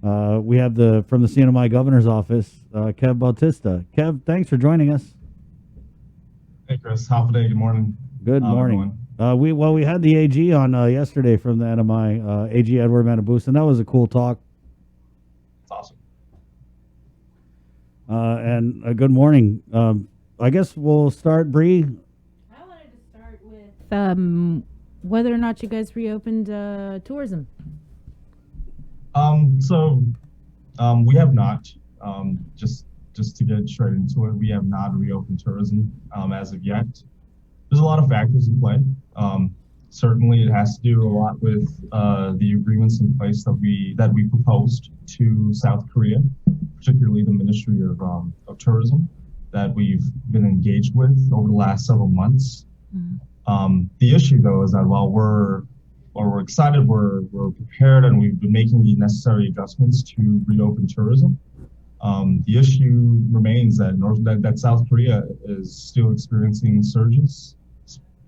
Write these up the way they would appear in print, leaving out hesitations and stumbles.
We have from the CNMI governor's office, Kev Bautista. Kev, thanks for joining us. Hey Chris, half a day. Good morning, Good morning. everyone. We had the AG on yesterday from the NMI, AG Edward Manabusa, and that was a cool talk. It's awesome. And good morning. I guess we'll start, Bree. I wanted to start with whether or not you guys reopened tourism. So we have not. Just to get straight into it, we have not reopened tourism as of yet. There's a lot of factors in play. Certainly, it has to do a lot with the agreements in place that we proposed to South Korea, particularly the Ministry of Tourism, that we've been engaged with over the last several months. The issue, though, is that while we're excited, we're prepared, and we've been making the necessary adjustments to reopen tourism. The issue remains that South Korea is still experiencing surges,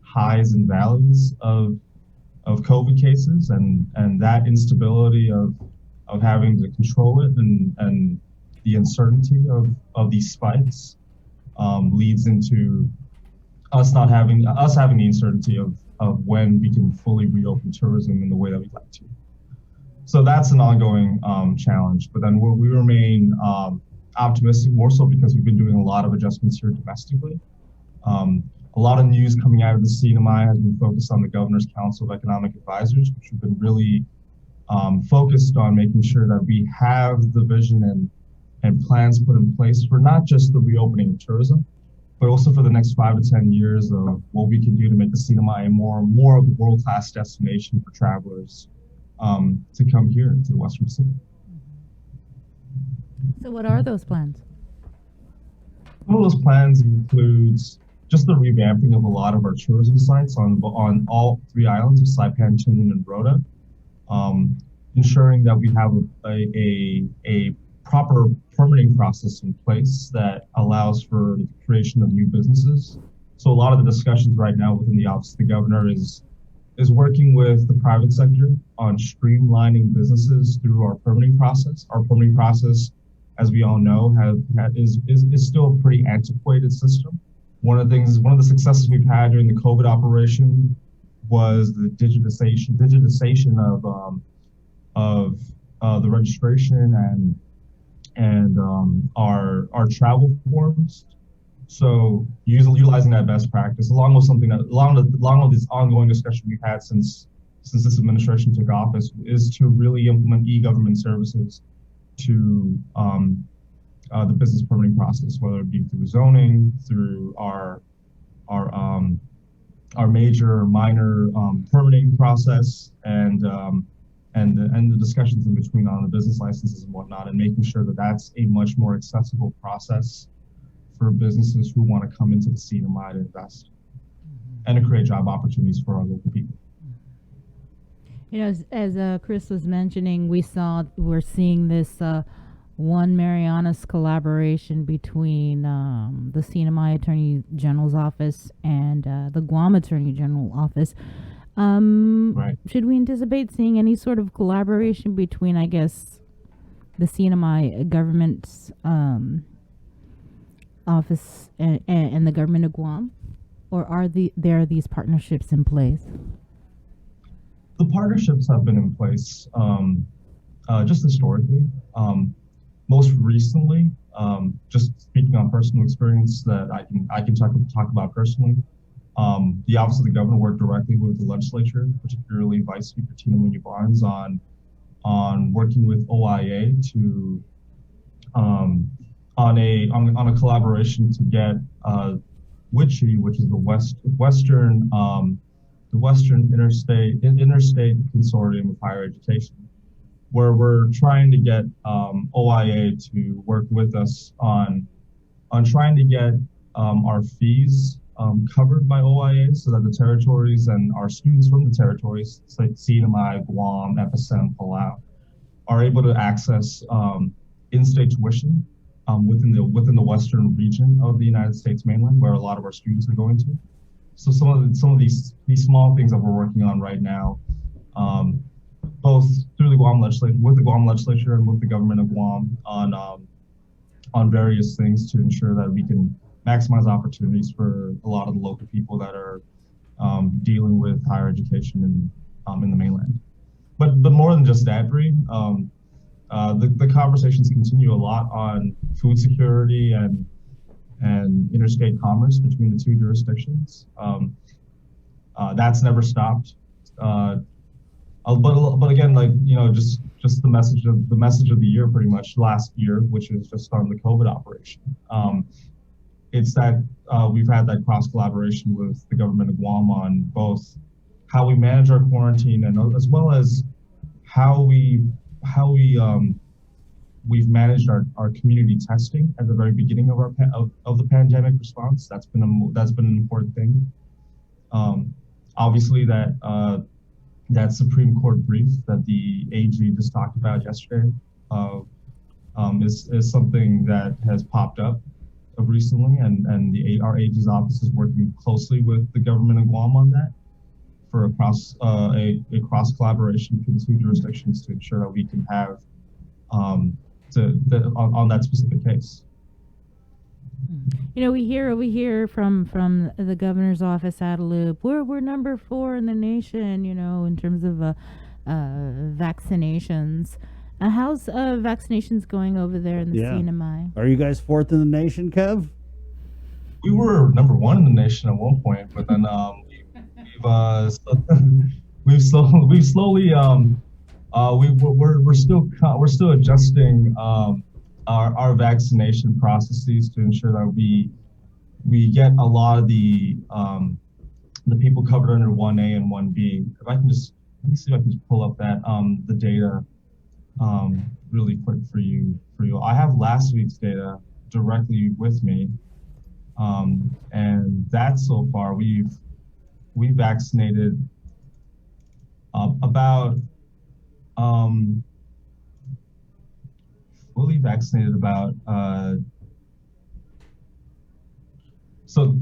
highs and valleys of COVID cases, and that instability of having to control it and the uncertainty of these spikes leads into us having the uncertainty of when we can fully reopen tourism in the way that we'd like to. So that's an ongoing challenge. But then we remain optimistic, more so because we've been doing a lot of adjustments here domestically. A lot of news coming out of the CNMI has been focused on the Governor's Council of Economic Advisors, which have been really focused on making sure that we have the vision and plans put in place for not just the reopening of tourism, but also for the next 5 to 10 years of what we can do to make the CNMI more of a world-class destination for travelers to come here to the Western Pacific. So, what are those plans? One of those plans includes just the revamping of a lot of our tourism sites on all three islands of Saipan, Tinian, and Rota, ensuring that we have a proper permitting process in place that allows for the creation of new businesses. So a lot of the discussions right now within the Office of the Governor is working with the private sector on streamlining businesses through our permitting process. Our permitting process, as we all know, is still a pretty antiquated system. One of the successes we've had during the COVID operation was the digitization of the registration and our travel forms. So utilizing that best practice, along with this ongoing discussion we've had since this administration took office, is to really implement e-government services to the business permitting process, whether it be through zoning, through our major, minor permitting process, and the discussions in between on the business licenses and whatnot, and making sure that that's a much more accessible process for businesses who want to come into the CNMI to invest and to create job opportunities for our local people. You know, as Chris was mentioning, we're seeing this one Marianas collaboration between the CNMI Attorney General's office and the Guam Attorney General office. Right. Should we anticipate seeing any sort of collaboration between, I guess, the CNMI government's office and the government of Guam, or are there these partnerships in place? The partnerships have been in place just historically. Most recently, just speaking on personal experience that I can talk about personally. The Office of the Governor worked directly with the legislature, particularly Vice Speaker Tina Munoz Barnes, on working with OIA to on a collaboration to get WICHE, which is the Western Interstate Consortium of Higher Education, where we're trying to get OIA to work with us on trying to get our fees covered by OIA, so that the territories and our students from the territories, like CNMI, Guam, FSM, Palau, are able to access in-state tuition within the western region of the United States mainland, where a lot of our students are going to. So some of these small things that we're working on right now both through the Guam legislature, with the Guam legislature, and with the government of Guam on various things to ensure that we can maximize opportunities for a lot of the local people that are dealing with higher education in the mainland. But more than just that, Bree, the conversations continue a lot on food security and interstate commerce between the two jurisdictions. That's never stopped. But again, like, you know, just the message of the year, pretty much last year, which is just on the COVID operation. It's that we've had that cross collaboration with the government of Guam on both how we manage our quarantine and as well as how we've managed our community testing at the very beginning of of the pandemic response. That's been an important thing. Obviously, that Supreme Court brief that the AG just talked about yesterday is something that has popped up recently, and our AG's office is working closely with the government of Guam on that for a cross collaboration between the two jurisdictions to ensure that we can have on that specific case. You know, we hear from the governor's office out of loop. We're number 4 in the nation, you know, in terms of vaccinations. How's vaccinations going over there in the CNMI? Are you guys 4th in the nation, Kev? We were number 1 in the nation at one point, but then we're still adjusting our vaccination processes to ensure that we get a lot of the people covered under 1A and 1B. If I can just let me see if I can just pull up that the data really quick for you. I have last week's data directly with me, and that so far we vaccinated about fully vaccinated about so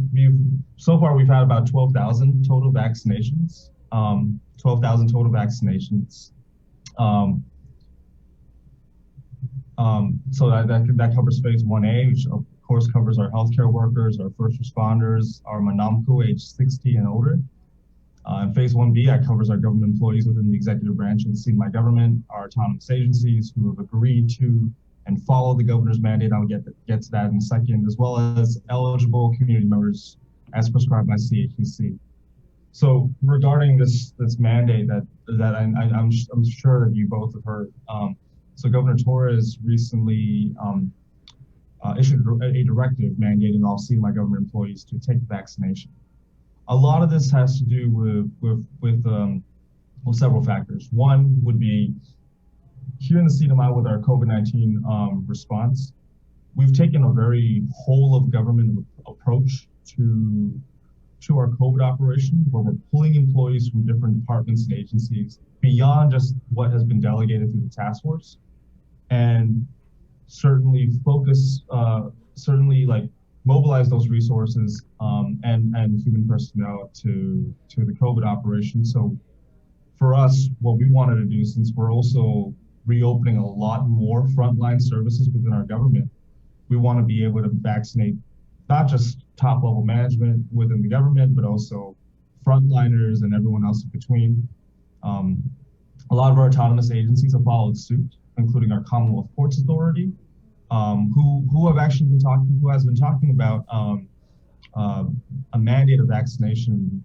far we've had about 12,000 total vaccinations. 12,000 total vaccinations. So that covers phase 1A, which of course covers our healthcare workers, our first responders, our Manamco age 60 and older. And phase 1B, that covers our government employees within the executive branch of the CNMI government, our autonomous agencies who have agreed to and follow the governor's mandate. I'll get to that in a second, as well as eligible community members as prescribed by CHEC. So regarding this mandate that I'm sure that you both have heard. So Governor Torres recently issued a directive mandating all CNMI government employees to take the vaccination. A lot of this has to do with several factors. One would be here in the CNMI with our COVID-19 response, we've taken a very whole of government approach to our COVID operation, where we're pulling employees from different departments and agencies beyond just what has been delegated through the task force, and certainly mobilize those resources and human personnel to the COVID operation. So for us, what we wanted to do, since we're also reopening a lot more frontline services within our government, we want to be able to vaccinate not just top level management within the government, but also frontliners and everyone else in between. A lot of our autonomous agencies have followed suit, including our Commonwealth Ports Authority, who has been talking about a mandate of vaccination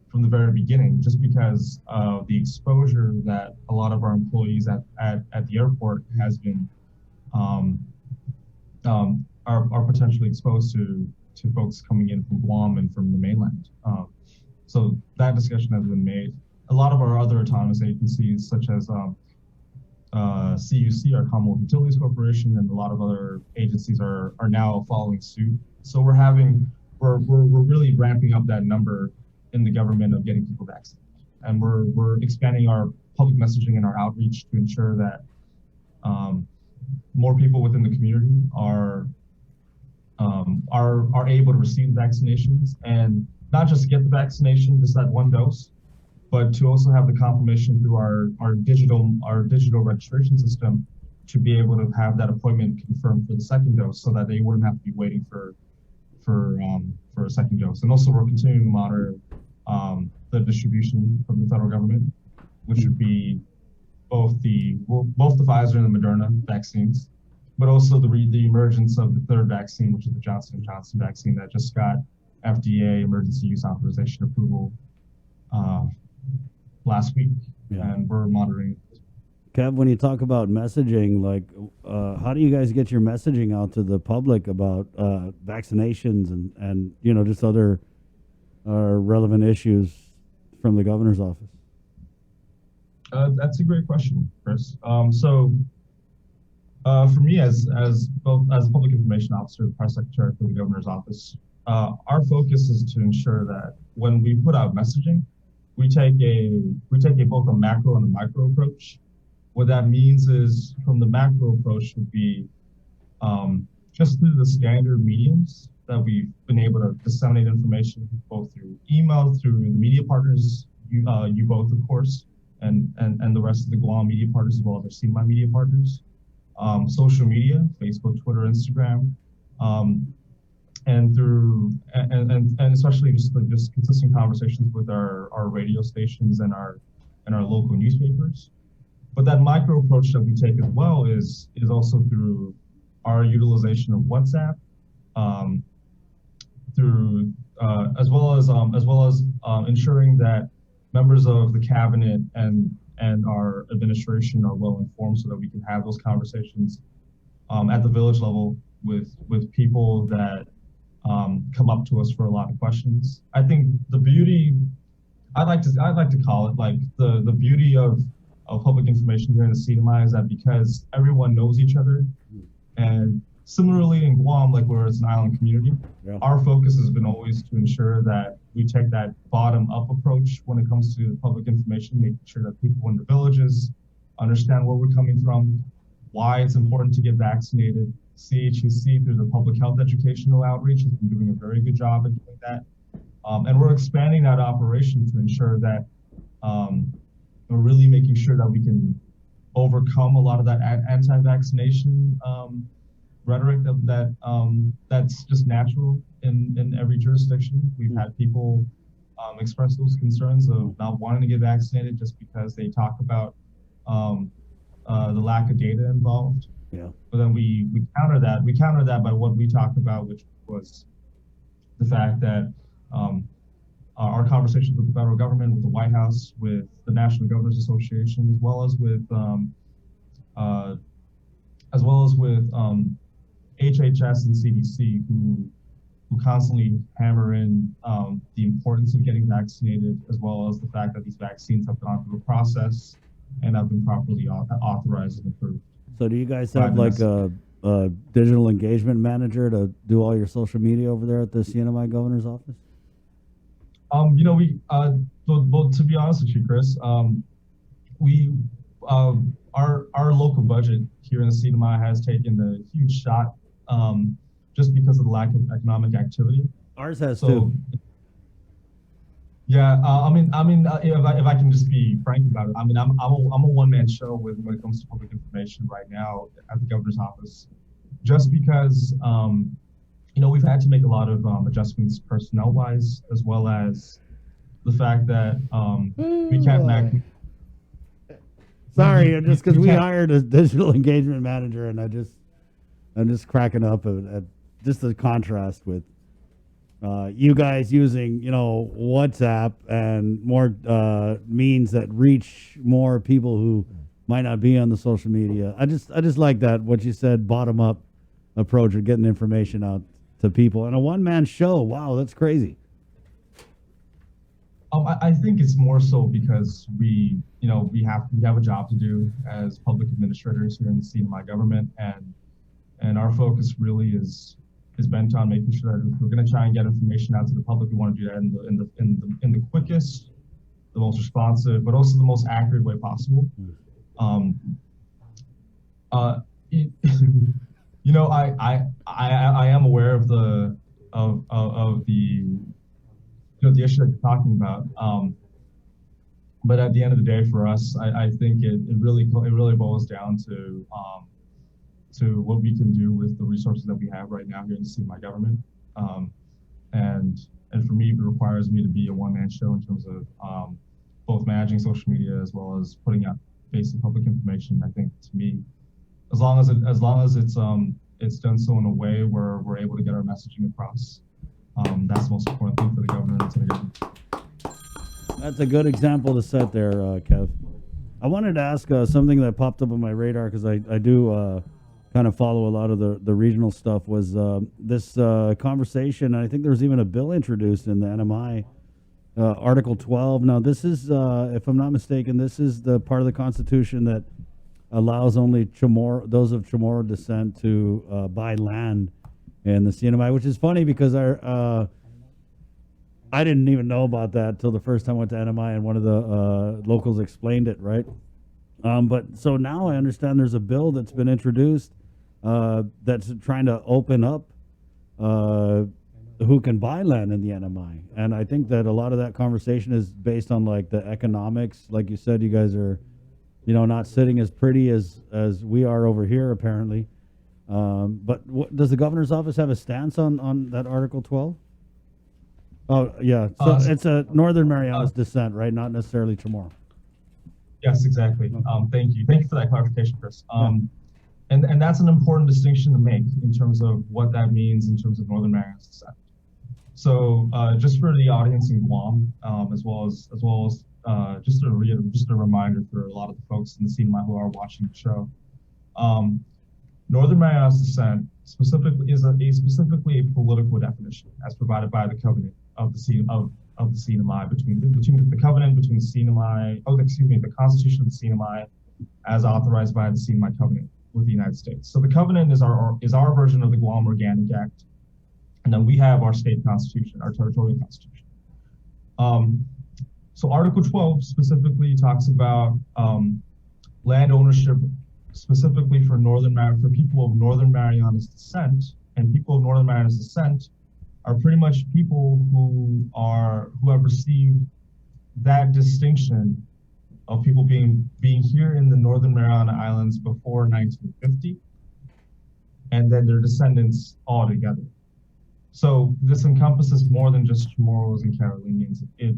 from the very beginning, just because of the exposure that a lot of our employees at the airport has been are potentially exposed to folks coming in from Guam and from the mainland. So that discussion has been made. A lot of our other autonomous agencies, such as CUC, our Commonwealth Utilities Corporation, and a lot of other agencies are now following suit. So we're really ramping up that number in the government of getting people vaccinated, and we're expanding our public messaging and our outreach to ensure that more people within the community are able to receive vaccinations, and not just get the vaccination, just that one dose, but to also have the confirmation through our digital registration system to be able to have that appointment confirmed for the second dose, so that they wouldn't have to be waiting for a second dose. And also, we're continuing to monitor the distribution from the federal government, which would be both the Pfizer and the Moderna vaccines, but also the emergence of the third vaccine, which is the Johnson & Johnson vaccine that just got FDA emergency use authorization approval last week, and we're monitoring. Kev, when you talk about messaging, like, how do you guys get your messaging out to the public about vaccinations and just other relevant issues from the governor's office? That's a great question, Chris. So for me, as a public information officer, press secretary for the governor's office, our focus is to ensure that when we put out messaging, we take both a macro and a micro approach. What that means is, from the macro approach, would be just through the standard mediums that we've been able to disseminate information, both through email, through the media partners, you both, of course, and the rest of the Guam media partners, as well as our CNMI media partners, social media, Facebook, Twitter, Instagram, and through and especially just consistent conversations with our radio stations and our local newspapers. But that micro approach that we take as well is also through our utilization of WhatsApp, through as well as ensuring that members of the cabinet and our administration are well informed, so that we can have those conversations at the village level with people that come up to us for a lot of questions. I think the beauty, I'd like to call it like the beauty of public information here in the CNMI is that because everyone knows each other, and similarly in Guam, like where it's an island community, our focus has been always to ensure that we take that bottom-up approach when it comes to public information, making sure that people in the villages understand where we're coming from, why it's important to get vaccinated. CHEC, through the public health educational outreach, has been doing a very good job at doing that. And we're expanding that operation to ensure that we're really making sure that we can overcome a lot of that anti-vaccination rhetoric that's just natural in every jurisdiction. We've had people express those concerns of not wanting to get vaccinated just because they talk about the lack of data involved. Yeah. But then we counter that. We counter that by what we talked about, which was the fact that our conversations with the federal government, with the White House, with the National Governors Association, as well as with HHS and CDC, who constantly hammer in the importance of getting vaccinated, as well as the fact that these vaccines have gone through a process and have been properly authorized and approved. So do you guys have like a digital engagement manager to do all your social media over there at the CNMI governor's office? Well, to be honest with you, Chris, our local budget here in the CNMI has taken a huge shot just because of the lack of economic activity. Ours has too. Yeah, if I can just be frank about it, I'm a one-man show when it comes to public information right now at the governor's office, just because we've had to make a lot of adjustments personnel-wise, as well as the fact that we can't. Sorry, just because we hired a digital engagement manager, and I'm just cracking up at just the contrast with you guys using WhatsApp and more means that reach more people who might not be on the social media. I just like that, what you said, bottom up approach of getting information out to people. And a one-man show, wow, that's crazy. I think it's more so because we have a job to do as public administrators here in the CNMI government, and our focus really is bent on making sure that if we're going to try and get information out to the public, we want to do that in the quickest, the most responsive, but also the most accurate way possible. I am aware of the issue that you're talking about. But at the end of the day, for us, I think it really boils down to what we can do with the resources that we have right now here in the CNMI government. Um, and for me, it requires me to be a one-man show in terms of both managing social media as well as putting out basic public information. I think to me, as long as it's done so in a way where we're able to get our messaging across, that's the most important thing for the governor and the government. That's a good example to set there, Kev. I wanted to ask something that popped up on my radar because I do kind of follow a lot of the regional stuff. Was this conversation? And I think there was even a bill introduced in the NMI, Article 12. Now, this is, if I'm not mistaken, this is the part of the Constitution that allows only those of Chamorro descent to buy land in the CNMI, which is funny because I didn't even know about that till the first time I went to NMI and one of the locals explained it, right? But so now I understand there's a bill that's been introduced that's trying to open up who can buy land in the NMI. And I think that a lot of that conversation is based on like the economics. Like you said, you guys are, not sitting as pretty as we are over here, apparently. But does the governor's office have a stance on that Article 12? Oh, yeah. So it's a Northern Marianas descent, right? Not necessarily Chamorro. Yes, exactly. Thank you. Thank you for that clarification, Chris. And that's an important distinction to make in terms of what that means in terms of Northern Marianas descent. So just for the audience in Guam, as well as just a reminder for a lot of the folks in the CNMI who are watching the show, Northern Marianas descent specifically is specifically a political definition as provided by the covenant of the CNMI between the covenant between the CNMI, the Constitution of the CNMI as authorized by the CNMI covenant with the United States. So the covenant is our version of the Guam Organic Act, and then we have our state constitution, our territorial constitution. So Article 12 specifically talks about land ownership specifically for people of Northern Marianas descent, and people of Northern Marianas descent are pretty much people who have received that distinction of people being here in the Northern Mariana Islands before 1950, and then their descendants all together. So this encompasses more than just Chamorros and Carolinians. It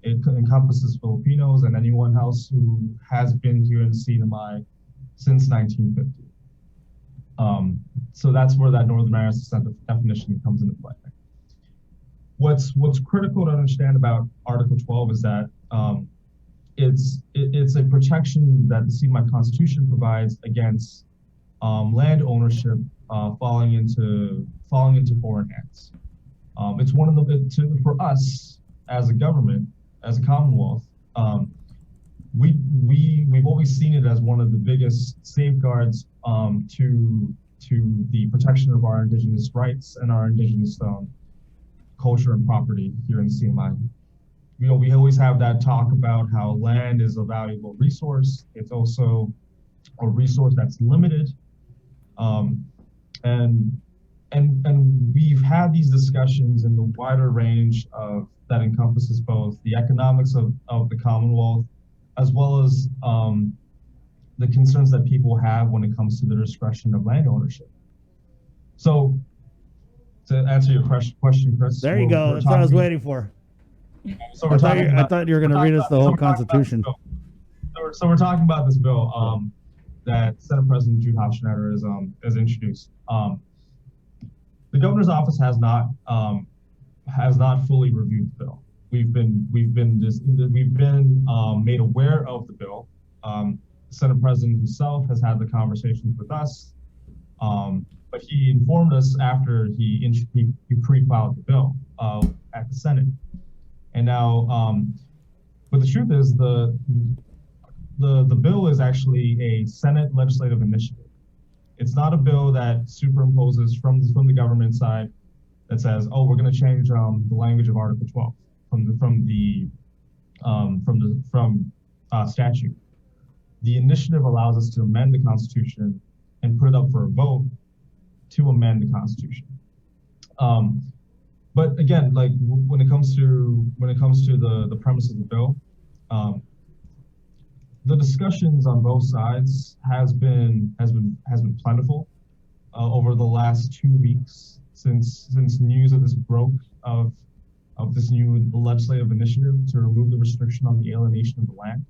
encompasses Filipinos and anyone else who has been here in CNMI since 1950. So that's where that Northern Marianas descent definition comes into play. What's critical to understand about Article 12 is that it's a protection that the CNMI Constitution provides against land ownership falling into foreign hands. It's one of for us as a government, as a Commonwealth, we've always seen it as one of the biggest safeguards to the protection of our indigenous rights and our indigenous culture and property here in CNMI. We always have that talk about how land is a valuable resource. It's also a resource that's limited. And we've had these discussions in the wider range that encompasses both the economics of the Commonwealth, as well as the concerns that people have when it comes to the discretion of land ownership. So to answer your question, Chris. There you go. That's what I was waiting for. So I thought you were going to read us the whole Constitution. So we're talking about this bill that Senate President Jude Hofschneider has introduced. The governor's office has not fully reviewed the bill. We've been made aware of the bill. The Senate President himself has had the conversations with us, but he informed us after he pre-filed the bill at the Senate. And now, but the truth is the bill is actually a Senate legislative initiative. It's not a bill that superimposes from the government side that says, oh, we're going to change the language of Article 12 from statute. The initiative allows us to amend the Constitution and put it up for a vote to amend the Constitution. But again, like when it comes to the premise of the bill, the discussions on both sides has been plentiful over the last 2 weeks since news of this broke of this new legislative initiative to remove the restriction on the alienation of the land.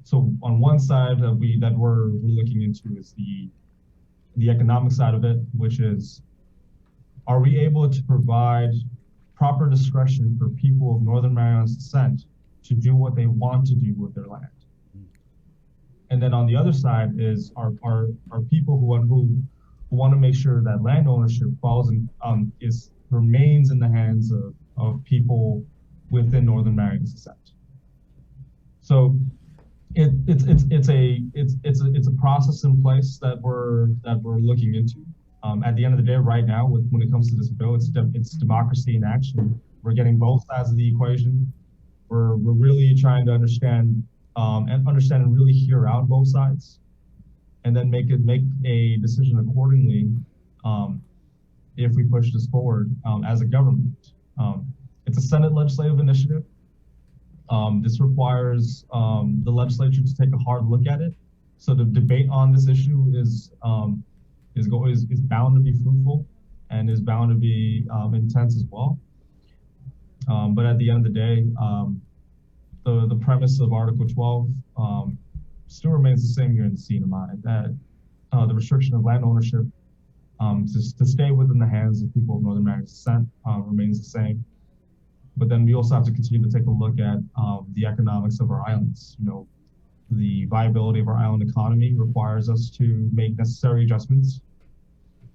So on one side that we're looking into is the economic side of it, which is, are we able to provide proper discretion for people of Northern Mariana's descent to do what they want to do with their land? And then on the other side is are people who want to make sure that land ownership remains in the hands of people within Northern Mariana's descent. So it's a process in place that we're looking into. At the end of the day, right now, when it comes to this bill, it's democracy in action. We're getting both sides of the equation. We're really trying to understand and really hear out both sides, and then make a decision accordingly if we push this forward as a government. It's a Senate legislative initiative. This requires the legislature to take a hard look at it. So the debate on this issue is bound to be fruitful and is bound to be intense as well. But at the end of the day, the premise of Article 12 still remains the same here in the CNMI, that the restriction of land ownership to stay within the hands of people of Northern Mariana's descent remains the same. But then we also have to continue to take a look at the economics of our islands. You know, the viability of our island economy requires us to make necessary adjustments.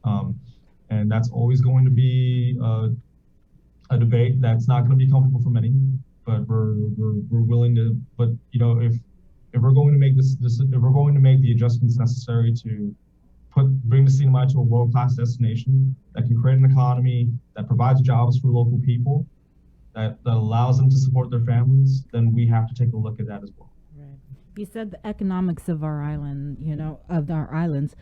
And that's always going to be a debate that's not going to be comfortable for many, but we're willing to. But you know, if we're going to make if we're going to make the adjustments necessary to bring the CNMI to a world-class destination that can create an economy that provides jobs for local people, that allows them to support their families, then we have to take a look at that as well. Right. You said the economics of our island, of our islands.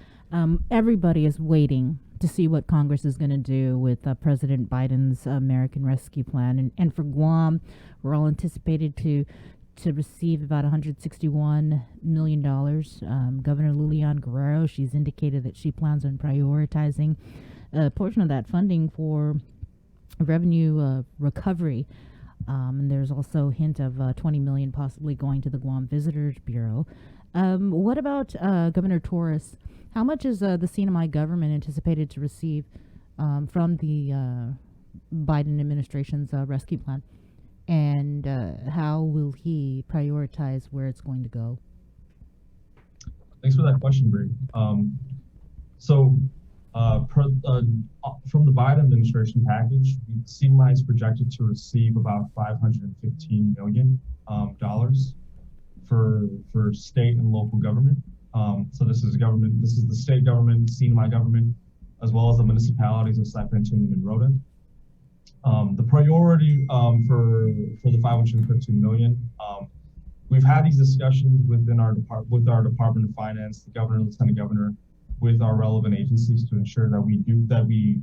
Everybody is waiting to see what Congress is going to do with President Biden's American Rescue Plan. And for Guam, we're all anticipated to receive about $161 million. Governor Lilian Guerrero, she's indicated that she plans on prioritizing a portion of that funding for revenue recovery. And there's also a hint of $20 million possibly going to the Guam Visitors Bureau. What about Governor Torres? How much is the CNMI government anticipated to receive from the Biden administration's rescue plan? And how will he prioritize where it's going to go? Thanks for that question, Bree. From the Biden administration package, CNMI is projected to receive about $515 million for state and local government. So this is the state government, CNMI government, as well as the municipalities of Saipan, Tinian, and Rota. The priority for the $515 million, we've had these discussions with our Department of Finance, the governor, lieutenant governor, with our relevant agencies to ensure that we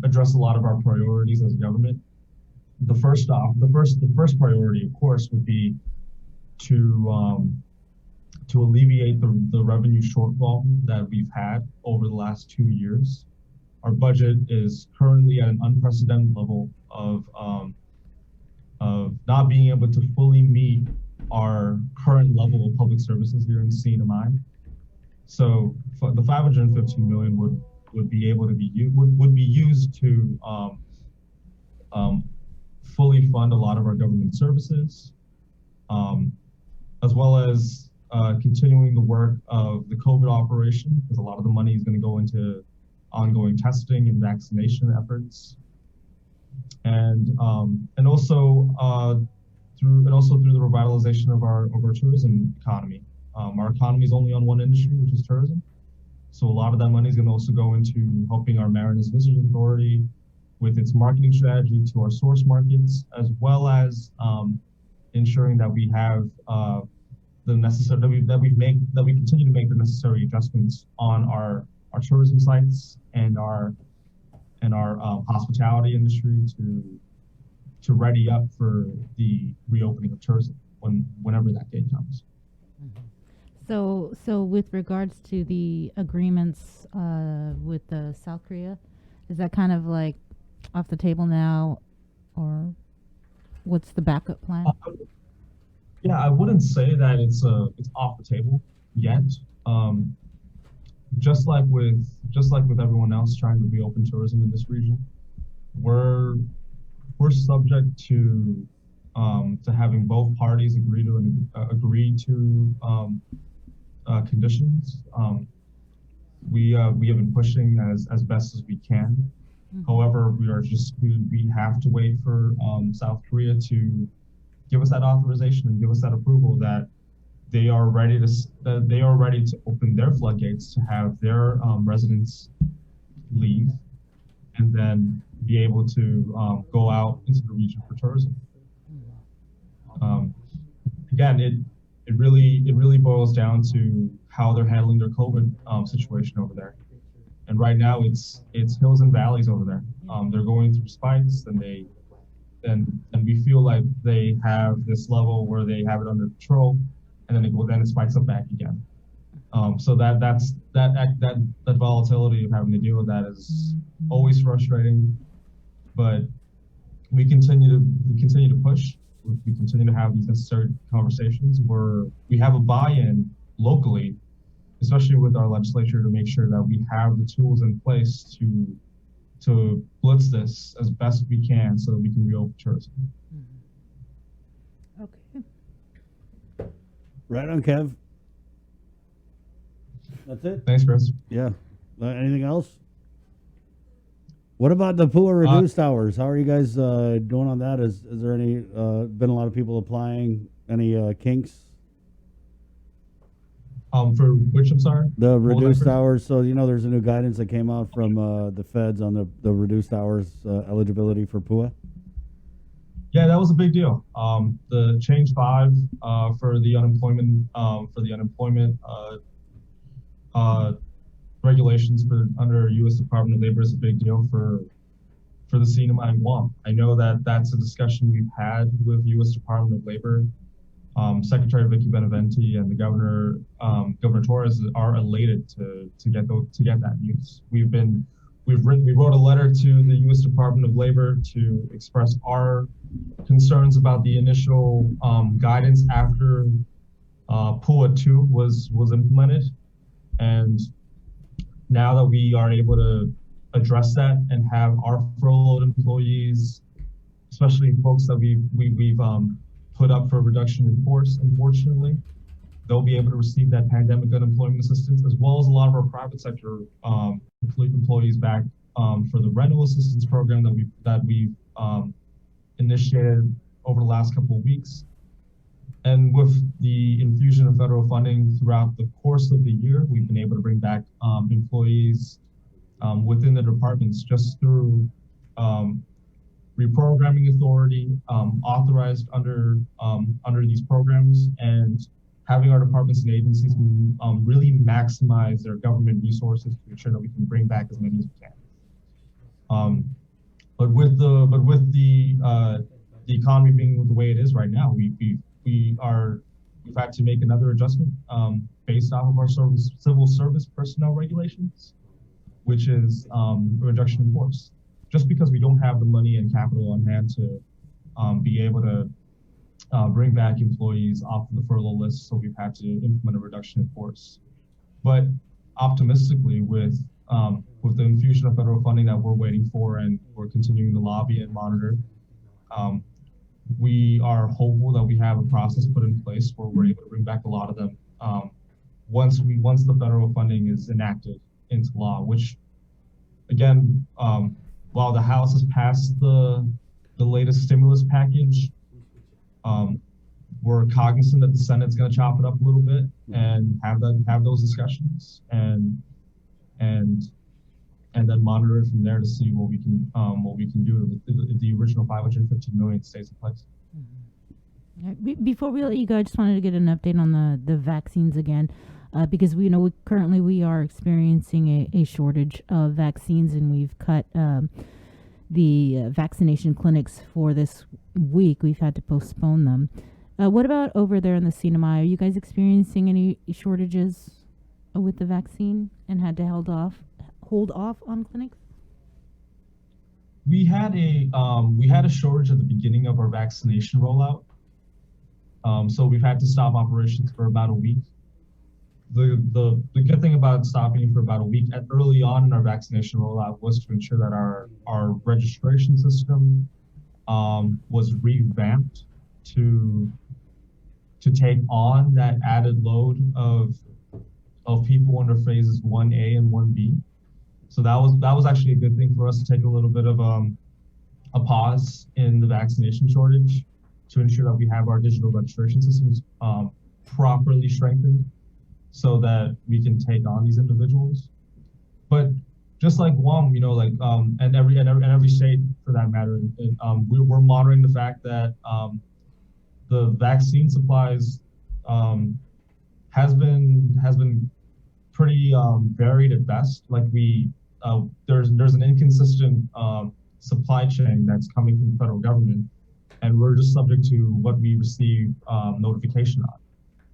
address a lot of our priorities as a government. The first priority, of course, would be to alleviate the revenue shortfall that we've had over the last 2 years. Our budget is currently at an unprecedented level of not being able to fully meet our current level of public services here in CNMI. So the $515 million would be used to fully fund a lot of our government services, as well as continuing the work of the COVID operation, because a lot of the money is going to go into ongoing testing and vaccination efforts, and also through the revitalization of our tourism economy. Our economy is only on one industry, which is tourism. So a lot of that money is going to also go into helping our Marinas Visitors Authority with its marketing strategy to our source markets, as well as ensuring that we have the necessary that we continue to make the necessary adjustments on our tourism sites and our hospitality industry to ready up for the reopening of tourism. whenever that day comes. So with regards to the agreements with South Korea, is that kind of like off the table now, or what's the backup plan? Yeah, I wouldn't say that it's off the table yet. Um, just like with everyone else trying to reopen tourism in this region, we're we're subject to having both parties agree to conditions. We have been pushing as best as we can. However, we have to wait for South Korea to give us that authorization and give us that approval that they are ready to open their floodgates to have their residents leave and then be able to go out into the region for tourism. Again, it really boils down to how they're handling their COVID situation over there. And right now, it's hills and valleys over there. They're going through spikes, and we feel like they have this level where they have it under control, and then it spikes up back again. So that volatility of having to deal with that is always frustrating, but we continue to push. We continue to have these necessary conversations where we have a buy-in locally, especially with our legislature, to make sure that we have the tools in place to blitz this as best we can so that we can reopen tourism. Okay. Right on, Kev. That's it. Thanks, Chris. Yeah. Anything else? What about the pool reduced hours? How are you guys doing on that? Is there any been a lot of people applying? Any kinks? For which, I'm sorry? The reduced hours. So there's a new guidance that came out from the feds on the reduced hours eligibility for PUA. Yeah, that was a big deal. The change 5 for the unemployment regulations under U.S. Department of Labor is a big deal for the CNMI in Guam. I know that that's a discussion we've had with U.S. Department of Labor. Secretary Vicky Beneventi and the Governor Torres are elated to get that news. We wrote a letter to the U.S. Department of Labor to express our concerns about the initial guidance after PUA 2 was implemented, and now that we are able to address that and have our furloughed employees, especially folks that we've put up for reduction in force, unfortunately, they'll be able to receive that pandemic unemployment assistance, as well as a lot of our private sector employees back for the rental assistance program that we've initiated over the last couple of weeks. And with the infusion of federal funding throughout the course of the year, we've been able to bring back employees within the departments just through reprogramming authority authorized under these programs, and having our departments and agencies really maximize their government resources to ensure that we can bring back as many as we can. But with the economy being the way it is right now, we've had to make another adjustment based off of our civil service personnel regulations, which is a reduction in force. Just because we don't have the money and capital on hand to be able to bring back employees off of the furlough list, so we've had to implement a reduction in force. But optimistically, with the infusion of federal funding that we're waiting for and we're continuing to lobby and monitor, we are hopeful that we have a process put in place where we're able to bring back a lot of them once the federal funding is enacted into law. Which, again, while the House has passed the latest stimulus package, we're cognizant that the Senate's going to chop it up a little bit and have those discussions and then monitor it from there to see what we can do if the original $515 million stays in place. Before we let you go, I just wanted to get an update on the vaccines again, because we currently we are experiencing a shortage of vaccines, and we've cut the vaccination clinics for this week. We've had to postpone them. What about over there in the CNMI? Are you guys experiencing any shortages with the vaccine and had to hold off on clinics? We had a shortage at the beginning of our vaccination rollout. So we've had to stop operations for about a week. The good thing about stopping for about a week early on in our vaccination rollout was to ensure that our registration system was revamped to take on that added load of people under phases 1A and 1B. So that was actually a good thing for us to take a little bit of a pause in the vaccination shortage to ensure that we have our digital registration systems properly strengthened so that we can take on these individuals. But just like Guam, and every state for that matter, we're monitoring the fact that the vaccine supplies has been pretty varied at best. Like there's an inconsistent supply chain that's coming from the federal government, and we're just subject to what we receive notification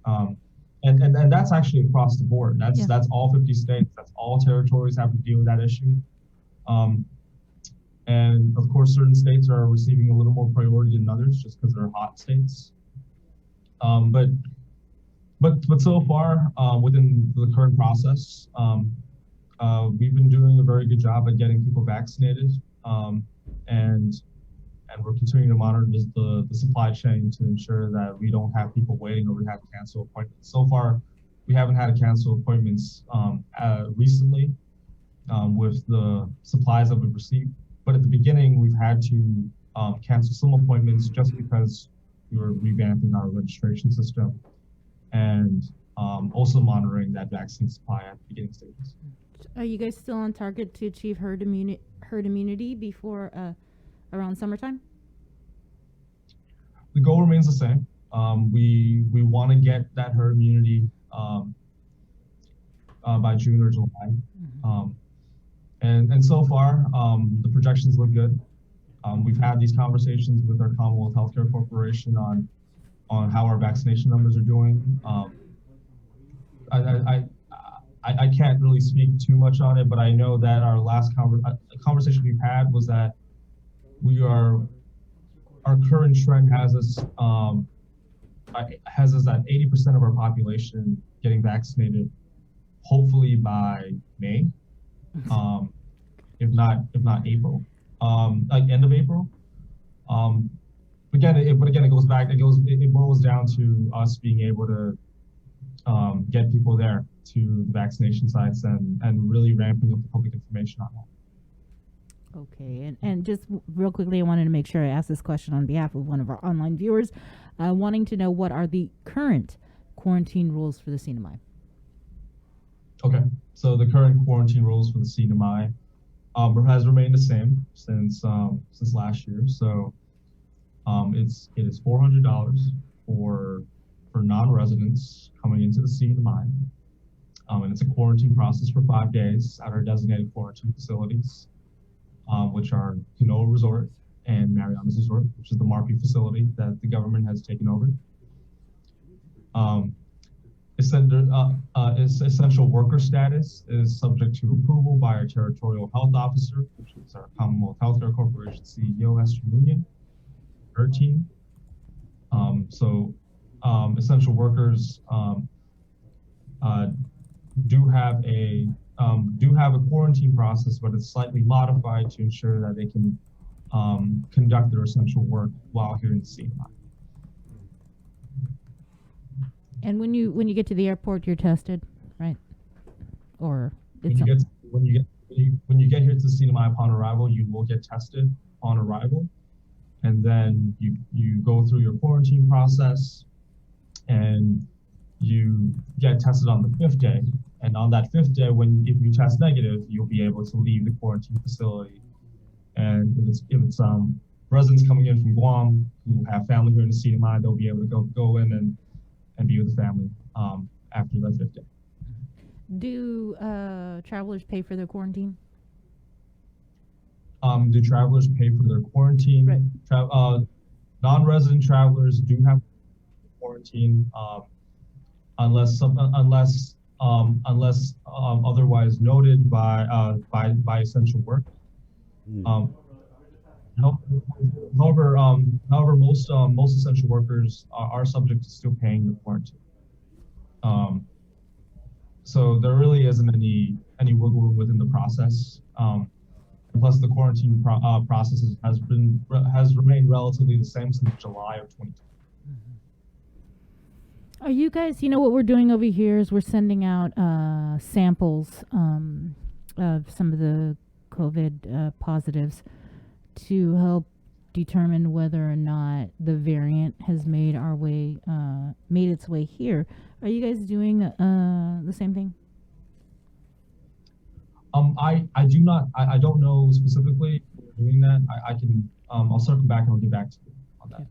on. And that's actually across the board. That's all 50 states. That's all territories have to deal with that issue. And of course, certain states are receiving a little more priority than others just because they're hot states. But so far, within the current process, we've been doing a very good job at getting people vaccinated, and we're continuing to monitor the supply chain to ensure that we don't have people waiting or we have to cancel appointments. So far, we haven't had to cancel appointments recently with the supplies that we've received. But at the beginning, we've had to cancel some appointments just because we were revamping our registration system and also monitoring that vaccine supply at the beginning stages. Are you guys still on target to achieve herd immunity before around summertime? The goal remains the same. We want to get that herd immunity by June or July. Mm-hmm. And so far, the projections look good. We've had these conversations with our Commonwealth Healthcare Corporation on how our vaccination numbers are doing. I can't really speak too much on it, but I know that our last conversation we've had was that our current trend has us at 80% of our population getting vaccinated, hopefully by May, if not April, like end of April. Again, it goes back. It boils down to us being able to get people there to the vaccination sites and really ramping up the public information on that. Okay, and just real quickly, I wanted to make sure I asked this question on behalf of one of our online viewers, wanting to know what are the current quarantine rules for the CNMI. Okay, so the current quarantine rules for the CNMI has remained the same since last year. So it is $400 for non-residents coming into the CNMI, and it's a quarantine process for 5 days at our designated quarantine facilities, which are Canoa Resort and Marianas Resort, which is the Marpy facility that the government has taken over. Essential worker status is subject to approval by our territorial health officer, which is our Commonwealth Healthcare Corporation CEO, Esther Munia, her team. Essential workers do have a quarantine process, but it's slightly modified to ensure that they can conduct their essential work while here in the CNMI. And when you get to the airport, you're tested, right? Or when you get here to the CNMI upon arrival, you will get tested on arrival, and then you go through your quarantine process, and you get tested on the 5th day. And on that 5th day, if you test negative, you'll be able to leave the quarantine facility. And if it's residents coming in from Guam who have family here in the CNMI, they'll be able to go in and be with the family after that 5th day. Do travelers pay for their quarantine? Do travelers pay for their quarantine? Right. Non-resident travelers do have quarantine unless otherwise noted by essential work. Um, however, most essential workers are subject to still paying the quarantine. So there really isn't any wiggle room within the process. Plus, the quarantine process has remained relatively the same since July of 2020. Are you guys, what we're doing over here is we're sending out samples of some of the COVID positives to help determine whether or not the variant has made its way here. Are you guys doing the same thing? I do not. I don't know specifically if we're doing that. I can. I'll circle back and I'll get back to you on that.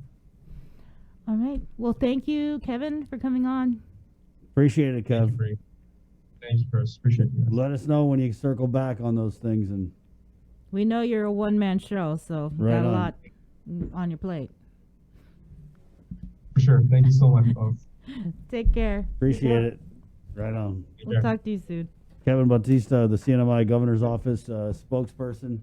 All right. Well, thank you, Kevin, for coming on. Appreciate it, Kev. Thank you, Chris. Appreciate you. Let us know when you circle back on those things. And we know you're a one-man show, so you got a lot on your plate. For sure. Thank you so much, folks. Take care. Appreciate it. Right on. We'll talk to you soon. Kevin Bautista, the CNMI Governor's Office spokesperson.